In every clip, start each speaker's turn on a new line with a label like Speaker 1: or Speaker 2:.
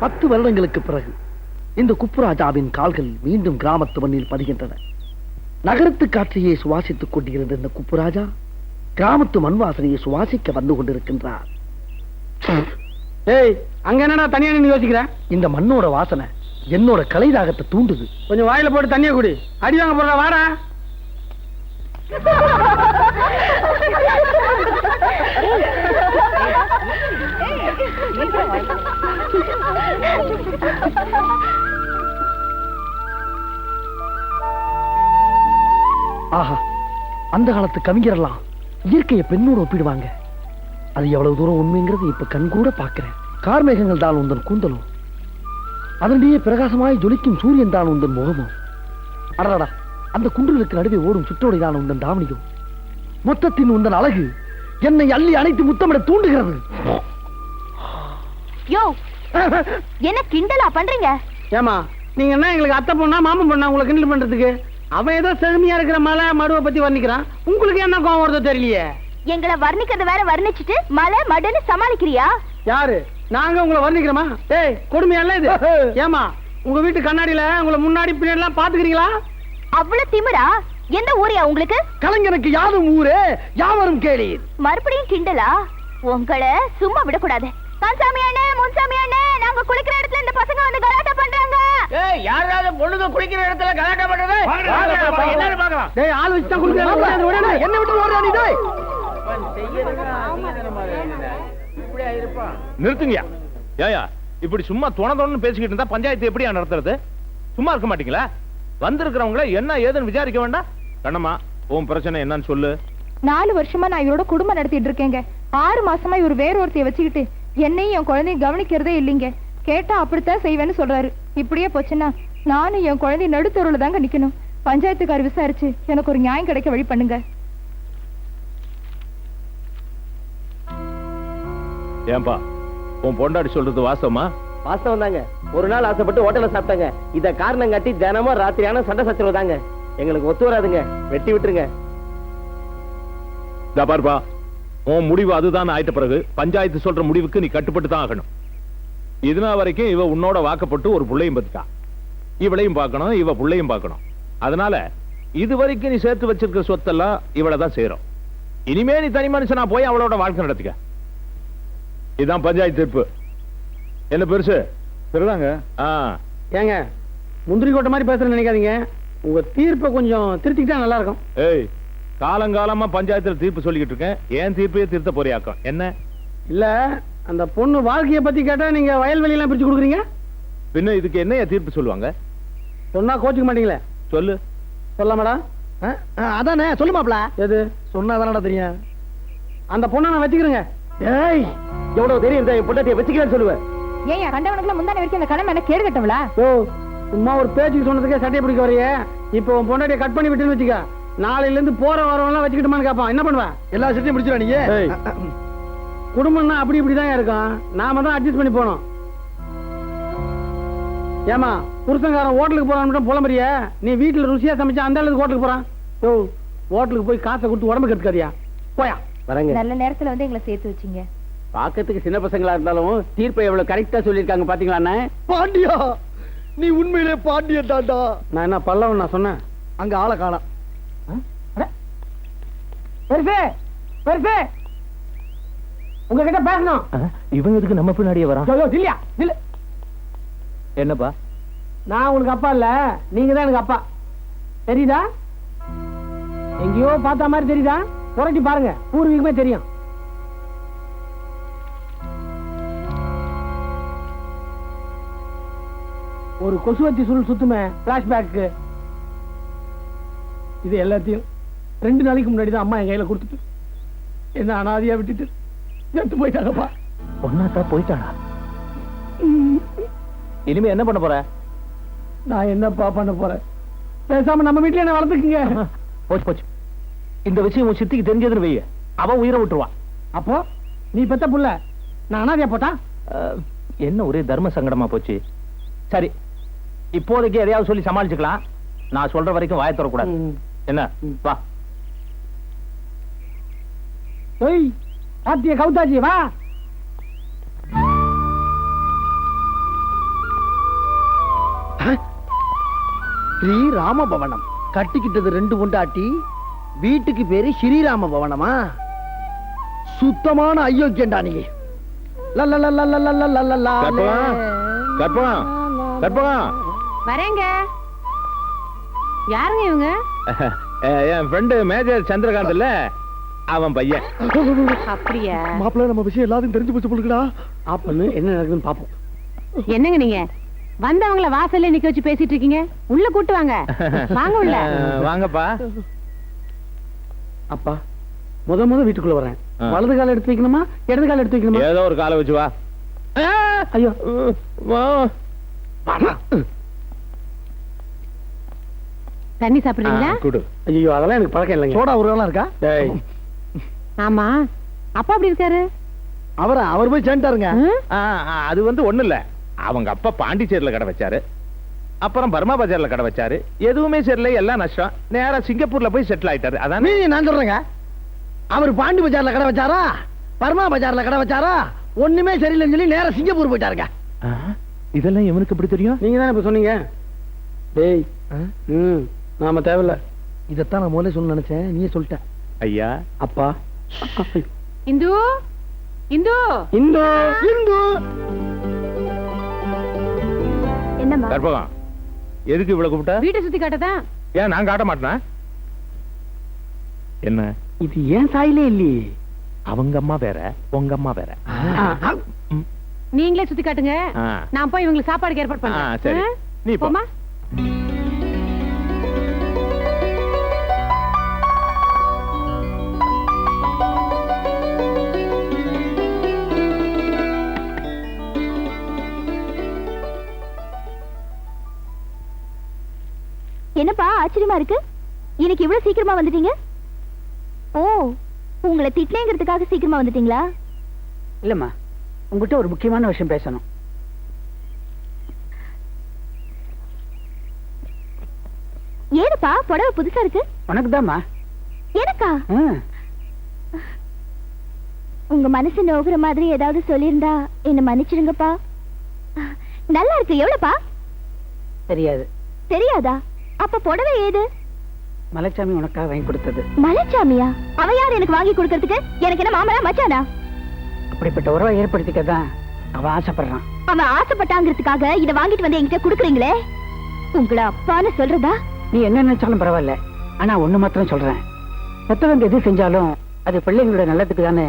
Speaker 1: பத்து வருடங்களுக்கு பிறகு இந்த குப்புராஜாவின் கால்கள் மீண்டும் கிராமத்து மண்ணில் பதிகின்றன. நகரத்து காற்றையே சுவாசித்துக் கொண்டிருந்த இந்த குப்புராஜா கிராமத்து மண் வாசனையை சுவாசிக்க வந்து கொண்டிருக்கின்றார்.
Speaker 2: ஏய், அங்க என்னடா தனியா நின்னு யோசிக்கிற?
Speaker 1: இந்த மண்ணோட வாசனை என்னோட கலைதாகத்தை தூண்டுது.
Speaker 2: கொஞ்சம் வாயில போட்டு தண்ணிய குடி. அடி வாங்க போறா, வாடா.
Speaker 1: ஆஹா, அந்த காலத்து கவிஞரெல்லாம் இயற்கையை பெண்ணோடு ஒப்பிடுவாங்க. அது எவ்வளவு தூரம் உண்மைங்கிறது இப்ப கண்கூட பாக்குறேன். கார்மேகங்கள் தான் உந்தன் கூந்தலும், அதனுடைய பிரகாசமாய் ஜொலிக்கும் சூரியன் தான் உந்தன் முகமும். அடடா, அந்த குன்றுகளுக்கு நடுவே ஓடும் சுற்றோடை தான் உந்தன் தாவணியும். மொத்தத்தின் உந்தன் அழகு என்னை அள்ளி அணைத்து முத்தமிட தூண்டுகிறது.
Speaker 3: யோ, என்ன கிண்டலா பண்றீங்க?
Speaker 2: ஏமா, நீங்க என்ன எங்களுக்கு அத்தை பொண்ணா மாமன் பொண்ணா உங்களை கிண்டல் பண்றதுக்கு? அவன் ஏதோ செழுமையா இருக்கிற மலை மடுவை பத்தி வர்ணிக்கிறான். உங்களுக்கு என்ன கோவம் வருதோ தெரியலையே.
Speaker 3: எங்களை வர்ணிக்கிறது வேற வர்ணிச்சுட்டு மலை மடுன்னு சமாளிக்கிறியா?
Speaker 2: யாரு? நாங்க உங்களை வர்ணிக்கிறோமா? ஏய், கொடுமையால இது. ஏமா, உங்க வீட்டு கண்ணாடியில உங்களை முன்னாடி பின்னாடி எல்லாம் பாத்துக்கிறீங்களா?
Speaker 3: அவ்வளவு திமிரா? எந்த ஊரியா உங்களுக்கு?
Speaker 1: கலைஞனுக்கு யாரும் ஊரே, யாவரும் கேளீர்.
Speaker 3: மறுபடியும் கிண்டலா? உங்களை சும்மா விடக்கூடாது. கன்சாமி அண்ணே, முன்சாமி அண்ணே, நாங்க குளிக்கிற இடத்துல இந்த பசங்க வந்து கலாட்டா பண்றாங்க.
Speaker 2: ஏய், யாராவது பொண்ணுங்க குளிக்கிற இடத்துல கலாட்டா பண்றது? என்னன்னு பார்க்கலாம். டேய், ஆள் வச்சு தான் குளிக்கிறாங்க. என்ன விட்டு ஓடுறா நீ? டேய்,
Speaker 4: நிறுத்துங்க. ஏயா, இப்படி சும்மா தொண பேசிக்கிட்டு இருந்தா பஞ்சாயத்து எப்படியா நடத்துறது? சும்மா இருக்க மாட்டீங்களா? வந்திருக்கிறவங்கள என்ன ஏதுன்னு விசாரிக்க வேண்டாம்? கண்ணம்மா, உன் பிரச்சனை என்னன்னு சொல்லு.
Speaker 5: 4 வருஷமா நான் இவரோட குடும்பம் நடத்திட்டு இருக்கேங்க. 6 மாசமா இவர் வேற ஒருத்தைய வச்சுக்கிட்டு என்னையும் என் குழந்தைய கவனிக்கிறதே இல்லைங்க. கேட்டா அப்படித்தான் செய்வேன்னு சொல்றாரு. இப்படியே போச்சுன்னா நானும் என் குழந்தைய நடுத்தருவுல தாங்க நிக்கணும். பஞ்சாயத்துக்கார் விசாரிச்சு எனக்கு ஒரு நியாயம் கிடைக்க வழி பண்ணுங்க.
Speaker 4: ஏன்பா, உன் பொண்டாடி சொல்றது வாஸ்தவமா?
Speaker 6: வாஸ்தவம் தாங்க. ஒரு நாள் ஆசைப்பட்டு ஹோட்டல்ல சாப்பிட்டாங்க. இத காரணம் காட்டி தினமும் ராத்திரியான சண்டை சச்சரவு தாங்க. எங்களுக்கு ஒத்து வராதுங்க, வெட்டி விட்டுருங்க.
Speaker 4: பாருப்பா, உன் முடிவு அதுதான் ஆயிட்ட பிறகு பஞ்சாயத்து சொல்ற முடிவுக்கு நீ கட்டுப்பட்டு தான் ஆகணும். இதுனா வரைக்கும் இவ உன்னோட வாக்கப்பட்டு ஒரு புள்ளையும் பத்துட்டா. இவளையும் பார்க்கணும், இவ புள்ளையும் பார்க்கணும். அதனால இது வரைக்கும் நீ சேர்த்து வச்சிருக்கிற சொத்தெல்லாம் இவளதான் சேரும். இனிமே நீ தனி மனுஷனா போய் அவளோட வாழ்க்கை நடத்திக்க. இதுதான் பஞ்சாயத்து தீர்ப்பு. என்ன பெருசு?
Speaker 2: சரிதாங்க. ஏங்க, முந்திரி கோட்டை மாதிரி பேசுறேன்னு நினைக்காதீங்க. உங்க தீர்ப்பை கொஞ்சம் திருத்திக்கிட்டா நல்லா இருக்கும்.
Speaker 4: ஏய், காலங்காலமா பஞ்சாயத்துல தீர்ப்பு சொல்லிக்கிட்டு இருக்கேன். ஏன் தீர்ப்பையே திருத்த போறியாக்கம் என்ன?
Speaker 2: இல்ல, அந்த பொண்ணு வாழ்க்கைய பத்தி கேட்டா நீங்க வயல்வெளி எல்லாம் பிரிச்சு கொடுக்குறீங்க.
Speaker 4: பின்ன இதுக்கு என்ன தீர்ப்பு சொல்லுவாங்க?
Speaker 2: சொன்னா கோச்சுக்க மாட்டீங்களே.
Speaker 4: சொல்லு.
Speaker 2: சொல்லாமடா.
Speaker 1: அதானே, சொல்லு மாப்ள.
Speaker 2: எது
Speaker 1: சொன்னாதானடா தெரியும்.
Speaker 2: அந்த பொண்ணை நான் வச்சுக்கிறேங்க.
Speaker 1: ஏய்,
Speaker 6: எவ்வளவு தெரியும் என் பொண்டாட்டியை வச்சுக்கிறேன்னு சொல்லுவேன்.
Speaker 5: ஏன் கண்டவனுக்குள்ள முந்தான வரைக்கும் அந்த கடமை என்ன கேடு கட்டவளா?
Speaker 2: ஓ, சும்மா ஒரு பேச்சுக்கு சொன்னதுக்கே சட்டையை பிடிக்க வரையே. இப்போ உன் பொண்டாட்டியை கட் பண்ணி விட்டுன்னு வச்சுக்க. நாளையில இருந்து போற வரவெல்லாம் வச்சுக்கிட்டுமான்னு கேட்பான். என்ன பண்ணுவேன்?
Speaker 1: எல்லா சட்டையும் முடிச்சிடா நீங்க.
Speaker 2: குடும்பம்னா அப்படி இப்படிதான் இருக்கும். நாம தான் அட்ஜஸ்ட் பண்ணி போனோம். ஏமா, புருஷங்காரன் ஹோட்டலுக்கு போறான்னு மட்டும் புலம்புறிய? நீ வீட்டுல ருசியா சமைச்சா அந்த அளவுக்கு ஹோட்டலுக்கு போறான். ஓ, ஹோட்டலுக்கு போய் காசை கொடுத்து உடம்பு கெடுக்காதியா. போயா.
Speaker 6: வரங்க.
Speaker 5: நல்ல நேரத்துல வந்து எங்களை சேர்த்து வச்சீங்க.
Speaker 6: பாக்கிறதுக்கு சின்ன பசங்களா இருந்தாலும் தீர்ப்பை எவ்வளவு கரெக்டா சொல்லிருக்காங்க பாத்தீங்களா?
Speaker 1: பாண்டியா, நீ உண்மையிலே பாண்டியன் தாண்டா.
Speaker 2: நான் என்ன பல்லவன் நான் சொன்னேன்?
Speaker 1: அங்க ஆளை காணோம்.
Speaker 2: பெருசே, பெருசே, உங்ககிட்ட பேசணும்.
Speaker 6: இவங்க எதுக்கு நம்ம பின்னாடியே வரான்?
Speaker 2: இல்லையா? இல்ல,
Speaker 6: என்னப்பா?
Speaker 2: நான் உங்களுக்கு அப்பா இல்ல, நீங்க தான் எனக்கு அப்பா. தெரியுதா? எங்கேயோ பார்த்த மாதிரி தெரியுதா? புரட்டி பாருங்க, பூர்வீகமே தெரியும். ஒரு கொசுவத்தி சுருள் சுத்துமே பிளாஷ்பேக். இது எல்லாத்தையும் 2 நாளைக்கு முன்னாடி தான் அம்மா என் கையில கொடுத்துட்டு என்ன அனாதையா விட்டுட்டு செத்து போயிட்டாங்கப்பா.
Speaker 6: ஒன்னாத்தா போயிட்டானா? இனிமே என்ன பண்ண போற?
Speaker 2: நான் என்னப்பா பண்ண போறேன்? பேசாம நம்ம வீட்டுல என்ன வளர்த்துக்குங்க.
Speaker 6: போச்சு போச்சு. இந்த விஷயம் உன் சித்திக்கு தெரிஞ்சதுன்னு வைய, அவன் உயிரை விட்டுருவா.
Speaker 2: அப்போ நீ பெத்த புள்ள, நான் அனாதையா போட்டா?
Speaker 6: என்ன ஒரே தர்ம சங்கடமா போச்சு. சரி, இப்போதைக்கு எதையாவது சொல்லி சமாளிச்சுக்கலாம். நான் சொல்ற வரைக்கும் வாயை தரக்கூடாது.
Speaker 4: என்ன வா.
Speaker 2: ஏய் பாத்திய கவுத்தாச்சி வா.
Speaker 1: ஸ்ரீ ராம பவனம் கட்டிக்கிட்டது 2 பொண்டாட்டி, வீட்டுக்கு பேரு ஸ்ரீராம பவனமா? சுத்தமான அயோக்கியண்டா நீ.
Speaker 4: கற்பகம், கற்பகம், கற்பகம்.
Speaker 7: வரேங்க. யாருங்க இவங்க?
Speaker 4: என் ஃப்ரெண்டு மேஜர் சந்திரகாந்த் இல்ல, அவன் பையன்.
Speaker 7: அப்படியா?
Speaker 1: மாப்பிள்ள நம்ம விஷயம் எல்லாத்தையும் தெரிஞ்சு போச்சு போலுக்குடா.
Speaker 2: ஆப்பன்னு என்ன நடக்குதுன்னு பாப்போம்.
Speaker 7: என்னங்க நீங்க வந்தவங்கள வாசல்ல நிக்க வச்சு பேசிட்டு இருக்கீங்க? உள்ள கூட்டு வாங்க. வாங்க உள்ள.
Speaker 4: வாங்கப்பா.
Speaker 2: அப்பா முத வீட்டுக்குள்ள வரேன். வலது கால எடுத்து வைக்கணுமா இடது கால எடுத்து வைக்கணுமா?
Speaker 4: ஏதோ ஒரு காலை வச்சு வா.
Speaker 2: ஐயோ
Speaker 4: வா.
Speaker 7: தண்ணி சாப்பிடுறீங்களா?
Speaker 4: குடு.
Speaker 2: ஐயோ அதெல்லாம் எனக்கு பழக்கம் இல்லைங்க.
Speaker 1: சோடா ஒரு வேளா இருக்கா?
Speaker 7: ஆமா. அப்பா அப்படி இருக்காரு?
Speaker 1: அவர் போய் சேர்ந்துட்டாருங்க.
Speaker 4: அது வந்து ஒண்ணு இல்ல, அவங்க அப்பா பாண்டிச்சேரியில கடை வச்சாரு, அப்புறம் பர்மா பஜார்ல கடை வச்சாரு. எதுவுமே சரியில்லை, எல்லாம் நஷ்டம். நேரா சிங்கப்பூர்ல போய் செட்டில் ஆயிட்டாரு. அதான்
Speaker 1: நான் சொல்றேங்க, அவர் பாண்டி பஜார்ல கடை வச்சாரா, பர்மா பஜார்ல கடை வச்சாரா, ஒண்ணுமே சரியில்லைன்னு சொல்லி நேரா சிங்கப்பூர் போயிட்டாருங்க.
Speaker 4: இதெல்லாம் இவனுக்கு எப்படி தெரியும்?
Speaker 2: நீங்க தானே இப்ப சொன்னீங்க. டேய் நாம தேவையில்ல.
Speaker 1: இதத்தான் நான் முதல்ல சொல்ல நினைச்சேன், நீயே சொல்லிட்ட.
Speaker 4: ஐயா
Speaker 2: அப்பா
Speaker 7: இந்து இந்து
Speaker 2: இந்து இந்து.
Speaker 3: என்னம்மா?
Speaker 4: கற்பகம், எதுக்கு இவ்வளவு கூப்பிட்டா?
Speaker 7: வீட்டை சுத்தி காட்டதான்.
Speaker 4: ஏன் நான் காட்ட மாட்டேனா? என்ன
Speaker 2: இது ஏன் சாயிலே இல்லையே.
Speaker 4: அவங்க அம்மா வேற, உங்க அம்மா வேற.
Speaker 7: நீங்களே சுத்தி காட்டுங்க.
Speaker 4: ஆ.
Speaker 7: நான் போய் இவங்களுக்கு சாப்பாடுக்கு ஏற்பாடு
Speaker 4: சரி,
Speaker 7: பண்றேன்.
Speaker 4: நீ போ.
Speaker 7: போமா.
Speaker 3: என்னப்பா ஆச்சரியமா இருக்கு, இன்னைக்கு இவ்வளவு சீக்கிரமா வந்துட்டீங்க? ஓ, உங்களை திட்டலேங்கிறதுக்காக சீக்கிரமா வந்துட்டீங்களா?
Speaker 2: இல்லம்மா, உங்ககிட்ட ஒரு முக்கியமான விஷயம் பேசணும்.
Speaker 3: ஏனுப்பா புடவை புதுசா இருக்கு?
Speaker 2: உனக்கு தான்மா.
Speaker 3: எனக்கா? உங்க மனசு நோகுற மாதிரி ஏதாவது சொல்லியிருந்தா என்ன மன்னிச்சிடுங்கப்பா. நல்லா இருக்கு. எவ்வளவுப்பா?
Speaker 2: தெரியாது.
Speaker 3: தெரியாதா? அப்ப புடவை ஏது?
Speaker 2: மலைச்சாமி உனக்காக வாங்கி கொடுத்தது.
Speaker 3: மலைச்சாமியா? அவ யார் எனக்கு வாங்கி கொடுக்கறதுக்கு? எனக்கு என்ன மாமனா மச்சானா?
Speaker 2: அப்படிப்பட்ட உறவை ஏற்படுத்திக்கதான் அவன் ஆசைப்படுறான்.
Speaker 3: அவன் ஆசைப்பட்டாங்கிறதுக்காக இத வாங்கிட்டு வந்து என்கிட்ட குடுக்குறீங்களே, உங்களை அப்பான்னு சொல்றதா?
Speaker 2: நீ என்ன நினைச்சாலும் பரவாயில்ல, ஆனா ஒண்ணு மாத்திரம் சொல்றேன், பெத்தவங்க எது செஞ்சாலும் அது பிள்ளைங்களோட நல்லதுக்கு தானே.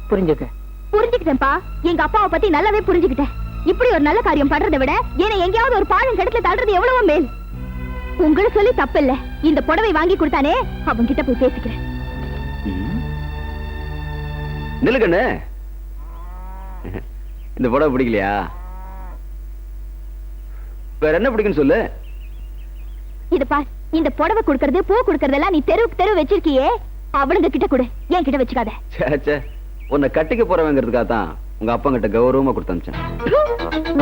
Speaker 2: புரிஞ்சுக்க.
Speaker 3: புரிஞ்சுக்கிட்டேன்ப்பா, எங்க அப்பாவை பத்தி நல்லாவே புரிஞ்சுக்கிட்டேன். இப்படி ஒரு நல்ல காரியம் பண்றதை விட ஏன்னா எங்கேயாவது ஒரு பாழும் கிடத்துல தள்ளுறது எவ்வளவோ மேல். உங்களை சொல்லி தப்பு இல்ல, இந்த புடவை வாங்கி கொடுத்தானே அவங்க கிட்ட போய் பேசிக்கிறேன்.
Speaker 8: நிலுக்கண்ணு, இந்த புடவை பிடிக்கலையா? வேற என்ன பிடிக்குன்னு சொல்லு.
Speaker 3: இது பார், இந்த புடவை கொடுக்கறது பூ கொடுக்கறதெல்லாம் நீ தெருவுக்கு தெரு வச்சிருக்கியே, அவளுங்க கிட்ட கொடு, என் கிட்ட வச்சுக்காத.
Speaker 8: சே, உன்னை கட்டிக்க போறவங்கிறதுக்காக தான் உங்க அப்பா கிட்ட கௌரவமா கொடுத்து அனுப்பிச்சேன்.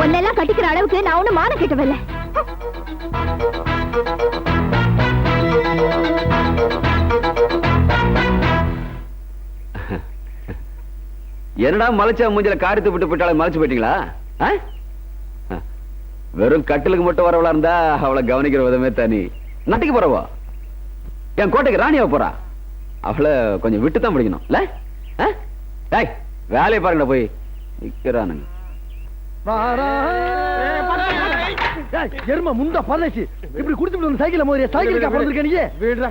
Speaker 3: உன்னெல்லாம் கட்டிக்கிற அளவுக்கு நான் ஒண்ணு மான கிட்டவில்லை.
Speaker 8: என்னடா மலைச்சா மூஞ்சில காரியத்தை விட்டு போயிட்டாலே மலைச்சு போயிட்டீங்களா? வெறும் கட்டிலுக்கு மட்டும் வரவளா இருந்தா அவளை கவனிக்கிற விதமே தனி. நட்டிக்கு போறவா என் கோட்டைக்கு ராணியா போறா, அவளை கொஞ்சம் விட்டு தான் பிடிக்கணும் இல்ல? வேலையை பாருங்க போய் நிக்கிறானுங்க.
Speaker 1: எரும முண்டா பரதேசி, இப்படி குடிச்சு சைக்கிள் மோதிய சைக்கிளுக்கா பிறந்திருக்க நீ?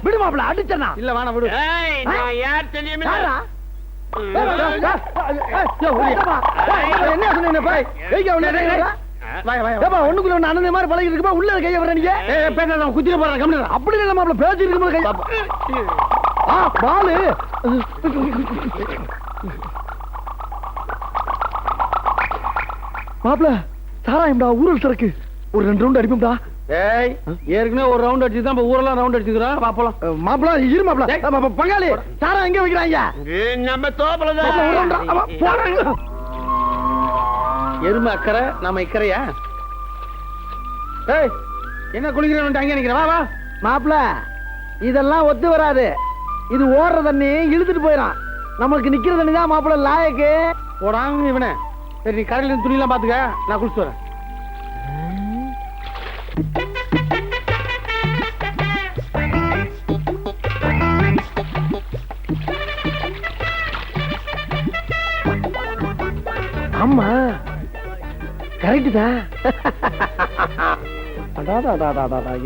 Speaker 1: விடு மாப்பிள, அடிச்சனா இல்ல வேணா விடு.
Speaker 6: நான் யார் தெரியுமே?
Speaker 1: என்ன சொன்னீங்க பாய்? வெயிக்க உன்ன ஒண்ணுக்குள்ள ஒண்ணு அண்ணன் மாதிரி பழகி இருக்குமா? உள்ள கைய வர நீங்க பேசாத, குத்திர போறேன். கம்மியா அப்படி இல்ல மாப்பிள, பேசி இருக்கும்போது கை பாலு மாப்பிள. சாராயம்டா, ஊரல் சரக்கு. ஒரு 2 ரவுண்ட் அடிப்போம்டா.
Speaker 2: ஏய், ஏற்கனவே ஒரு ரவுண்ட் அடிச்சு தான் ஊரெல்லாம் ரவுண்ட் அடிச்சுக்கிறோம். பாப்போம்
Speaker 1: மாப்பிள, இரு மாப்பிள. பங்காளி சாரா எங்க வைக்கிறாங்க?
Speaker 6: நம்ம தோப்புலதான்.
Speaker 2: எருமை அக்கறை, நாம இக்கறையா? ஏய், என்ன குளிக்கிறேன் அங்கே நிக்கிறேன். வா வா
Speaker 1: மாப்பிள, இதெல்லாம் ஒத்து வராது. இது ஓடுற தண்ணி இழுத்துட்டு போயிடும். நமக்கு நிக்கிற தண்ணி தான் மாப்பிள்ள லாயக்கு.
Speaker 2: போடாங்க இவனே. சரி நீ கடையில இருந்து துணியெல்லாம் பாத்துக்க, நான் குளிச்சு வரேன்.
Speaker 1: ஆமா கரெக்ட் தான்.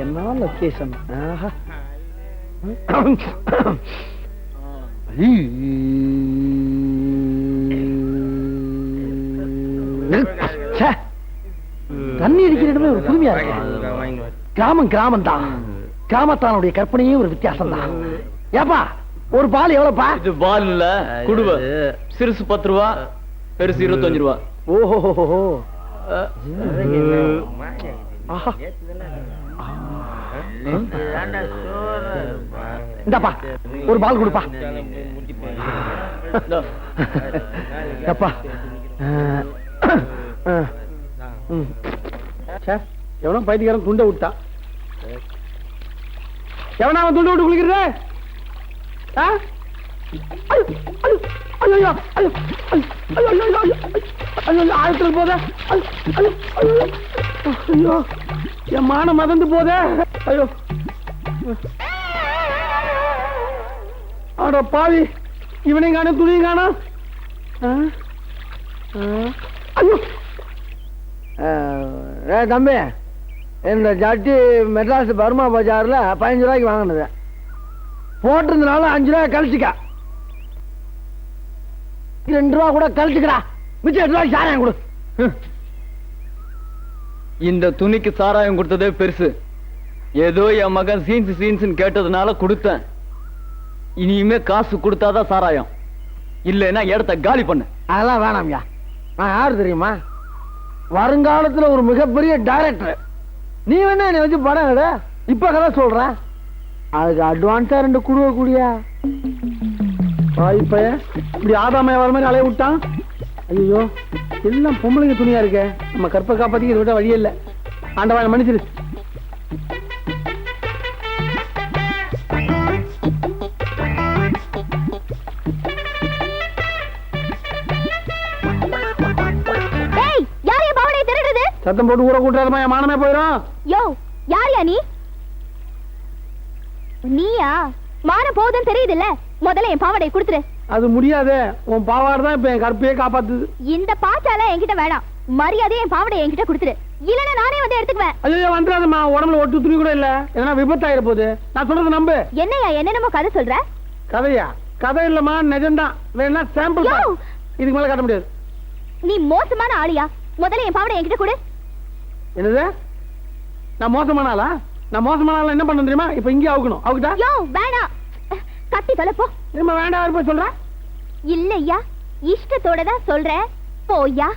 Speaker 1: என்ன லொகேஷன். தண்ணி அடிக்கிற இடமே ஒரு புதுமையா இருக்கு. கிராமம் தான். கிராமத்தானுடைய கற்பனையே ஒரு வித்தியாசம் தான். ஏப்பா ஒரு பால் எவ்வளவுப்பா?
Speaker 6: இது பால் இல்ல, குடுவை. சிறுசு 10 ரூபா, பெருசு 25 ரூபா.
Speaker 1: ஓஹோ. இந்தாப்பா ஒரு பால் கொடுப்பா. அப்பா
Speaker 2: எவனோ பைத்தியக்காரன் துண்டை விட்டா. எவனா அவன் துண்டை விட்டு குளிக்கிறது? ஆழத்துல போத. ஐயோ என் மானம் மதந்து போத. ஐயோ ஆட பாவி, இவனையும் காணும் துணியும் காணும். ஐயோ
Speaker 1: தம்பி, இந்த ஜட்டி மெட்ராஸ் பர்மா பஜார்ல 15 ரூபாய்க்கு வாங்கினது. போட்டிருந்தனால 5 ரூபாய் கழிச்சுக்கா. 2 ரூபா கூட கழிச்சுக்கடா. மிச்சம் 8 ரூபாய்க்கு சாராயம் கொடு.
Speaker 6: இந்த துணிக்கு சாராயம் கொடுத்ததே பெருசு. ஏதோ என் மகன் சீன்ஸ் கேட்டதுனால கொடுத்தேன். இனிமே காசு கொடுத்தாதான் சாராயம், இல்லைன்னா இடத்த காலி பண்ணு.
Speaker 1: அதெல்லாம் வேணாம்யா. நான் யாரு தெரியுமா? வருங்காலத்துல ஒரு மிகப்பெரிய டைரக்டர். நீ வேணா என்னை வச்சு படம் எடு. இப்ப கதை சொல்றேன், அதுக்கு அட்வான்ஸா 2 குடுவ கூடியா.
Speaker 2: இப்ப இப்படி ஆதாமையா வர மாதிரி அலைய விட்டான். ஐயோ எல்லாம் பொம்பளைங்க துணியா இருக்க. நம்ம கற்பை காப்பாத்திக்க விட வழியே இல்லை. ஆண்டவா மன்னிச்சிரு. சத்தம் போட்டு ஊற கூட்டாதமா, என் மானமே போயிடும்.
Speaker 3: யோ யாரியா நீ? நீயா? மானம் போகுதுன்னு தெரியுதுல்ல, முதல்ல என் பாவாடை கொடுத்துரு.
Speaker 2: அது முடியாது. உன் பாவாடை தான் இப்ப என் கற்பையே காப்பாத்துது.
Speaker 3: இந்த பாச்சால என்கிட்ட வேணாம். மரியாதையை என் பாவாடை என்கிட்ட கொடுத்துரு, இல்லன்னா நானே வந்து எடுத்துக்குவேன்.
Speaker 2: ஐயோ வந்துடாதம்மா, உடம்புல ஒட்டு துணி கூட இல்ல. எதனா விபத்தாயிர போகுது. நான் சொல்றது நம்பு.
Speaker 3: என்னையா என்னென்னமோ கதை சொல்ற?
Speaker 2: கதையா? கதை இல்லம்மா, நிஜம்தான். வேணா சாம்பிள். இதுக்கு மேல காட்ட முடியாது.
Speaker 3: நீ மோசமான ஆளியா? முதல்ல என் பாவாடை என்கிட்ட கொடு.
Speaker 2: என்னது? நான் மோசமான ஆளா? நான் மோசமான ஆளா என்ன பண்ண தெரியுமா? இப்ப இங்கே அவுக்கணும். அவுக்கிட்டா?
Speaker 3: யோ வேணாம், கட்டி தொலைப்போ.
Speaker 2: திரும்ப வேண்டாம் போய் சொல்ற?
Speaker 3: இல்லையா, இஷ்டத்தோட தான் சொல்றேன். போய்யா.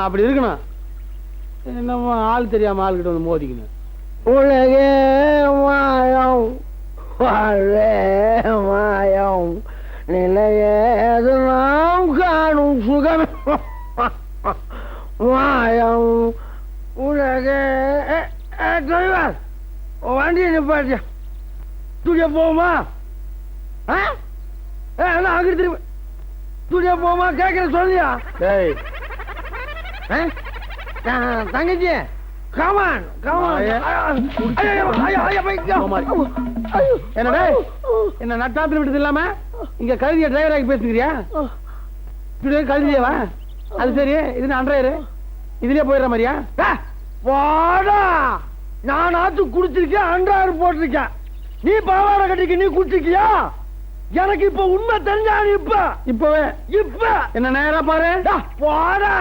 Speaker 2: அப்படி இருக்கணும். என்னமோ ஆள் தெரியாம ஆள்கிட்ட வந்து மோதிக்கணும்.
Speaker 1: உலகே மாயம் வாழே மாயம் நிலையது நாம் காணும் சுகம் மாயம். உலகே டிரைவர் வண்டியை நிப்பாட்டியா. ஸ்டுடியோ போவோமா? அங்க திரும்ப ஸ்டுடியோ போவோமா கேட்கிற சொல்லியா? தங்கச்சி கமான்
Speaker 2: என்னடா என்ன நட்டாத்துல விட்டது இல்லாம இங்க கழுதிய டிரைவர் ஆகி பேசுகிறியா? கழுதியவா? அது சரி, இது அன்றையரு இதுலயே போயிடுற மாதிரியா?
Speaker 1: வாடா, நான் ஆத்து குடிச்சிருக்கேன், அன்றாறு போட்டிருக்கேன். நீ பாவாடை கட்டிக்க நீ குடிச்சிருக்கியா? எனக்கு இப்ப உண்மை தெரிஞ்சா இப்ப
Speaker 2: இப்பவே இப்ப என்ன நேரா பாரு.
Speaker 1: போடா.